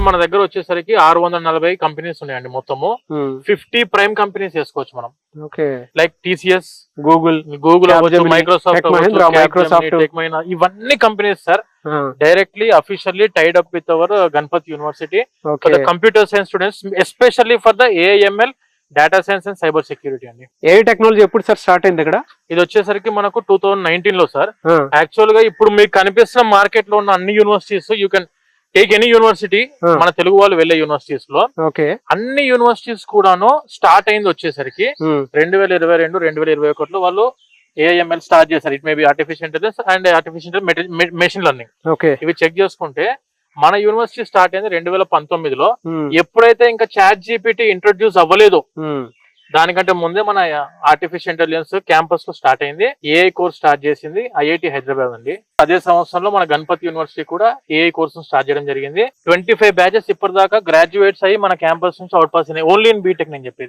మన దగ్గర వచ్చేసరికి 640 కంపెనీస్ ఉన్నాయండి మొత్తము. 50 ప్రైమ్ కంపెనీస్ వేసుకోవచ్చు మనం. ఓకే. లైక్ టీసీఎస్, గూగుల్ అవ్వచ్చు, మైక్రోసాఫ్ట్ ఇవన్నీ companies sir directly officially tied up with our Ganapati university for the computer science students, especially for the AIML, data science and cyber security అండి. ఏ technology ఎప్పుడు sir start అయింది ఇక్కడ? ఇది వచ్చేసరికి మనకు 2019 లో సార్. యాక్చువల్ గా ఇప్పుడు మీకు కనిపిస్తున్న మార్కెట్ లో ఉన్న అన్ని universities, you can take any university, మన తెలుగు వాళ్ళు వెళ్ళే యూనివర్సిటీస్ లో అన్ని యూనివర్సిటీస్ కూడాను స్టార్ట్ అయింది వచ్చేసరికి 2022, 2021 లో వాళ్ళు ఏఐఎంఎల్ స్టార్ట్ చేశారు. It may be artificial intelligence and artificial machine learning. ఇవి చెక్ చేసుకుంటే మన యూనివర్సిటీ స్టార్ట్ అయింది 2019 లో. ఎప్పుడైతే ఇంకా చాట్ జీపీటీ ఇంట్రొడ్యూస్ అవ్వలేదు, దానికంటే ముందే మన ఆర్టిఫిషియల్ ఇంటెలిజెన్స్ క్యాంపస్ లో స్టార్ట్ అయింది. ఏఐ కోర్స్ స్టార్ట్ చేసింది ఐఐటి హైదరాబాద్ అండి. అదే సంవత్సరంలో మన గణపతి యూనివర్సిటీ కూడా ఏఐ కోర్స్ స్టార్ట్ చేయడం జరిగింది. 25 బ్యాచెస్ ఇప్పటిదాకా గ్రాడ్యుయేట్స్ అయ్యి మన క్యాంపస్ నుంచి అవుట్ పాస్ అయినాయి, ఓన్లీ ఇన్ బీటెక్ నేను చెప్పేది.